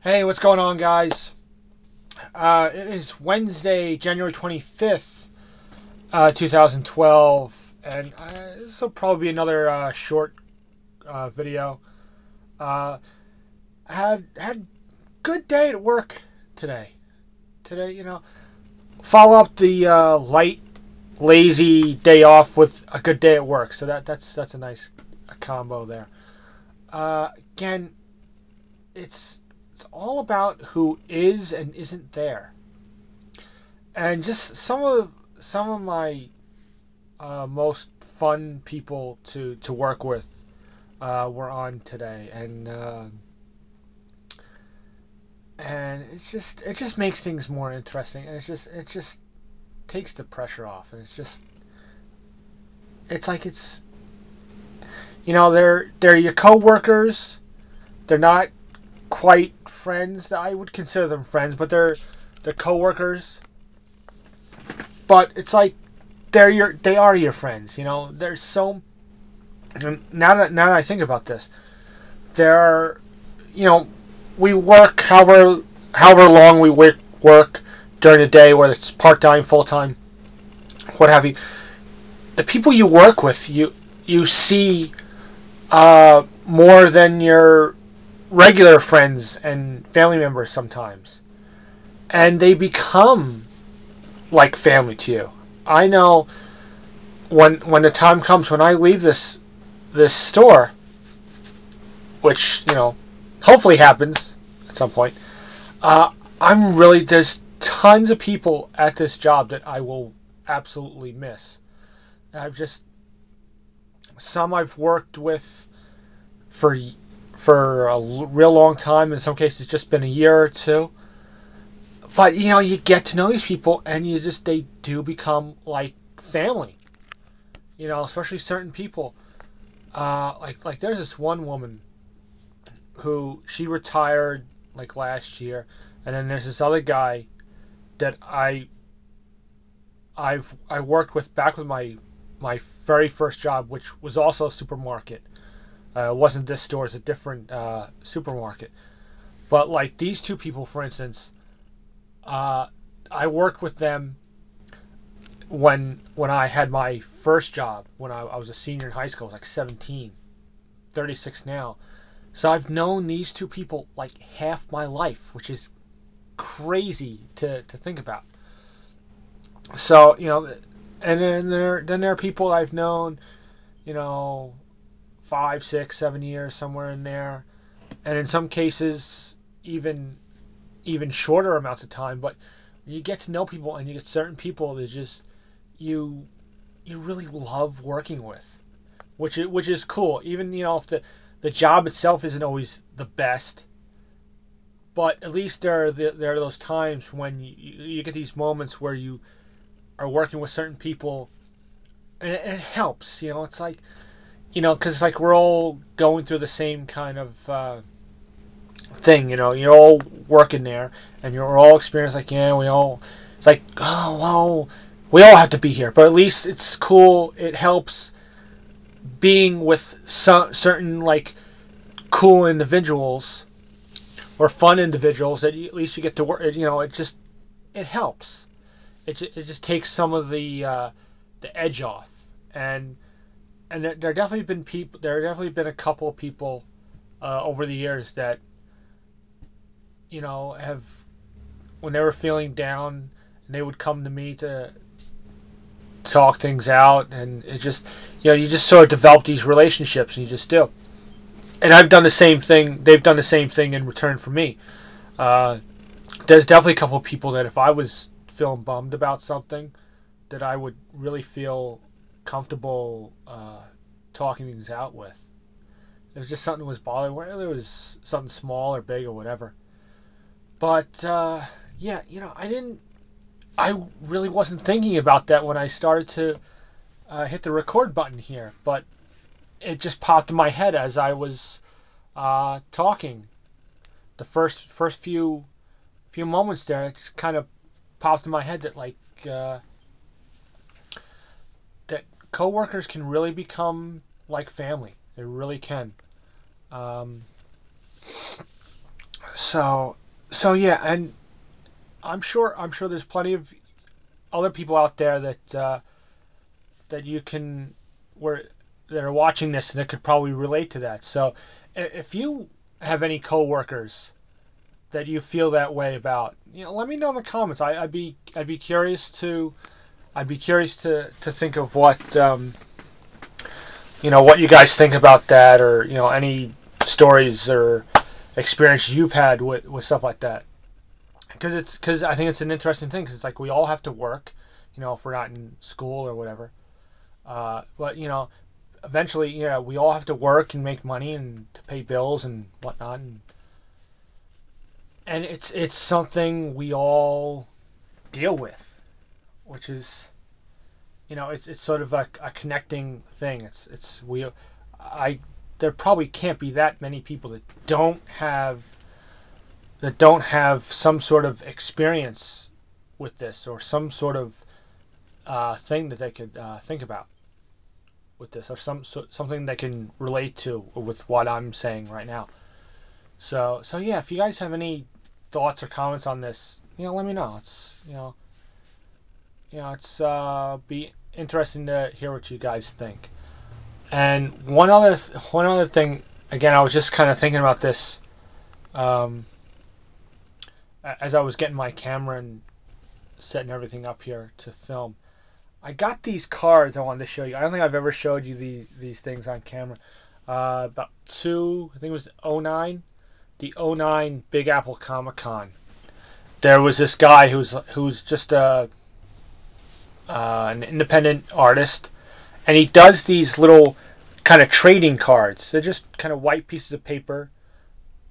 Hey, what's going on, guys? It is Wednesday, January 25th, 2012, and this will probably be another short video. Uh, had good day at work today. Follow up the light, lazy day off with a good day at work. So that's a nice combo there. Again, it's all about who is and isn't there, and just some of my most fun people to work with were on today, and it just makes things more interesting, and it just takes the pressure off, and it's like they're your coworkers. They're not quite friends. I would consider them friends, but they're coworkers. But it's like they are your friends. There's so now that I think about this, there are we work however long we work during the day, whether it's part time, full time, what have you. The people you work with, you see more than your regular friends and family members sometimes, and they become like family to you. I know when the time comes when I leave this store, which hopefully happens at some point. There's tons of people at this job that I will absolutely miss. Some I've worked with for a real long time. In some cases, just been a year or two. But you get to know these people, and they do become like family. Especially certain people. Like there's this one woman who she retired like last year, and then there's this other guy that I worked with back with my very first job, which was also a supermarket. It wasn't this store; it's a different supermarket. But like these two people, for instance, I worked with them when I had my first job, when I was a senior in high school. I was like 17, 36 now. So I've known these two people like half my life, which is crazy to think about. So and then there are people I've known, 5, 6, 7 years, somewhere in there, and in some cases even shorter amounts of time. But you get to know people, and you get certain people that just you really love working with, which is cool. Even if the job itself isn't always the best, but at least there are those times when you get these moments where you are working with certain people, and it helps. It's like, because like we're all going through the same kind of thing. You're all working there, and you're all experiencing, like, it's like, oh well, we all have to be here, but at least it's cool. It helps being with certain like cool individuals or fun individuals that at least you get to work. It helps. It just takes some of the edge off, and there have definitely been people. There have definitely been a couple of people over the years that have, when they were feeling down, and they would come to me to talk things out, and it just you just sort of develop these relationships, and you just do. And I've done the same thing. They've done the same thing in return for me. There's definitely a couple of people that if I was feeling bummed about something, that I would really feel comfortable talking things out with. It was just something that was bothering, whether it was something small or big or whatever. But I really wasn't thinking about that when I started to hit the record button here, but it just popped in my head as I was talking. The first few moments there, it just kind of popped in my head that that coworkers can really become like family. They really can. So yeah, and I'm sure there's plenty of other people out there that that you can where that are watching this and that could probably relate to that. So if you have any coworkers that you feel that way about, let me know in the comments. I'd be curious to think of what what you guys think about that, or any stories or experience you've had with stuff like that. Because I think it's an interesting thing, because it's like we all have to work, if we're not in school or whatever. But eventually, we all have to work and make money and to pay bills and whatnot, and it's something we all deal with, which is, it's sort of a connecting thing. There probably can't be that many people that don't have some sort of experience with this, or some sort of thing that they could think about with this, or something they can relate to with what I'm saying right now. So yeah, if you guys have any thoughts or comments on this, let me know. It's be interesting to hear what you guys think. And one other thing, again, I was just kind of thinking about this as I was getting my camera and setting everything up here to film. I got these cards I wanted to show you. I don't think I've ever showed you these things on camera. About I think it was '09, the '09 Big Apple Comic Con. There was this guy who's just an independent artist, and he does these little kind of trading cards. They're just kind of white pieces of paper,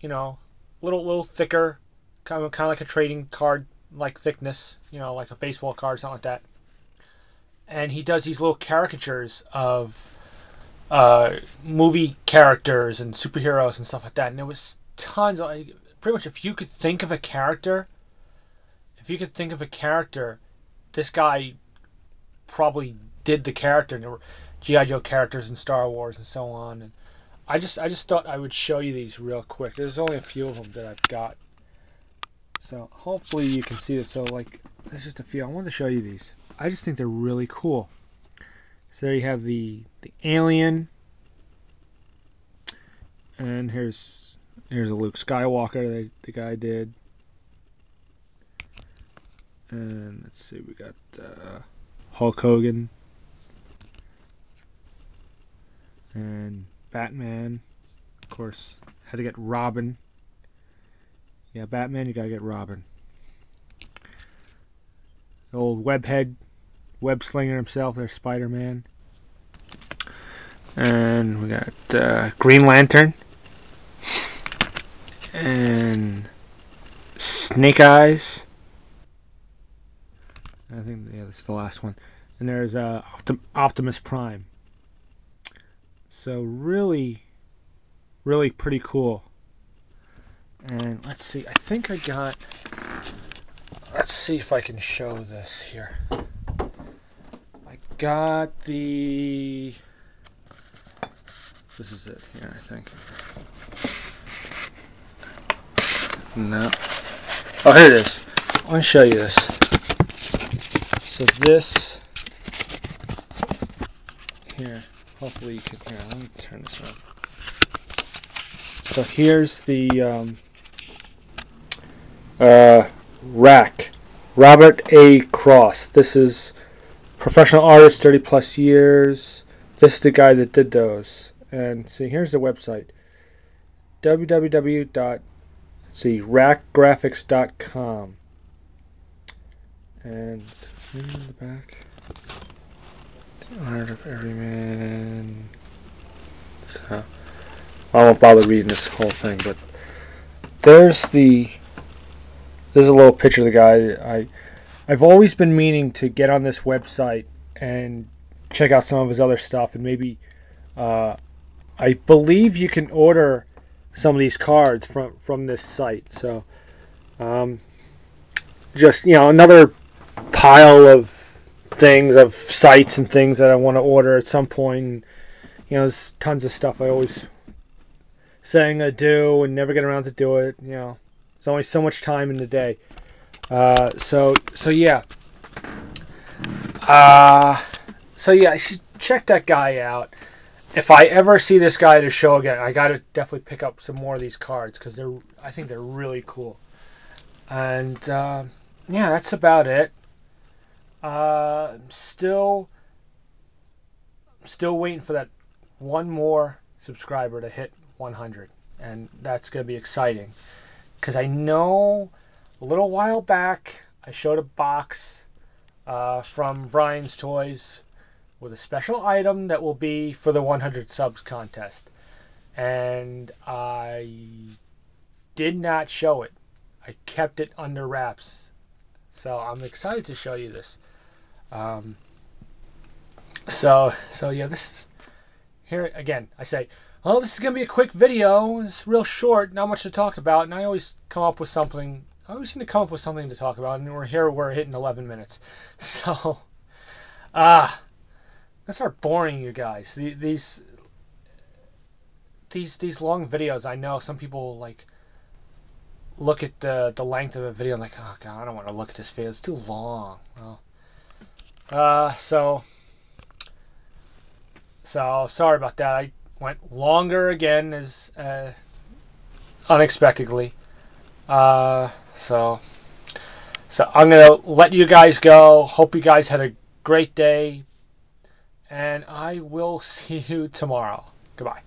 little thicker, kind of like a trading card like thickness, like a baseball card, something like that. And he does these little caricatures of movie characters and superheroes and stuff like that. And there was tons of, pretty much, if you could think of a character, this guy probably did the character. And there were G.I. Joe characters in Star Wars and so on. And I just thought I would show you these real quick. There's only a few of them that I've got, so hopefully you can see this. So there's just a few. I wanted to show you these. I just think they're really cool. So there you have the alien, and here's a Luke Skywalker the guy did, and let's see, we got Hulk Hogan and Batman. Of course, had to get Robin. Yeah, Batman, you gotta get Robin. The old web slinger himself, there's Spider-Man. And we got Green Lantern. And Snake Eyes. I think, yeah, that's the last one. And there's Optimus Prime. So really, really pretty cool. And let's see, I think I got, let's see if I can show this here. I got this is it here, I think. No. Oh, here it is. Let me show you this. So this, here, hopefully you can, here, let me turn this around. So here's the rack. Robert A. Cross. This is professional artist, 30 plus years. This is the guy that did those. And see, here's the website. www.rackgraphics.com. And in the back, Art of Everyman. So I won't bother reading this whole thing, but there's a little picture of the guy. I've always been meaning to get on this website and check out some of his other stuff, and maybe I believe you can order some of these cards from this site. So just another pile of things, of sites and things that I want to order at some point. There's tons of stuff I always saying I do and never get around to do it. There's only so much time in the day. So yeah. So yeah, I should check that guy out. If I ever see this guy at a show again, I gotta definitely pick up some more of these cards because I think they're really cool. And yeah, that's about it. I'm still waiting for that one more subscriber to hit 100, and that's gonna be exciting because I know a little while back I showed a box from Brian's Toys with a special item that will be for the 100 subs contest, and I did not show it. I kept it under wraps, so I'm excited to show you this. So yeah, this is here again. I say, oh, this is gonna be a quick video. It's real short, not much to talk about, and I always come up with something. I always seem to come up with something to talk about, and we're hitting 11 minutes. So, let's start boring you guys. These long videos. I know some people like look at the length of a video and like, oh god, I don't want to look at this video. It's too long. Well, so sorry about that. I went longer again as unexpectedly. So I'm gonna let you guys go. Hope you guys had a great day, and I will see you tomorrow. Goodbye.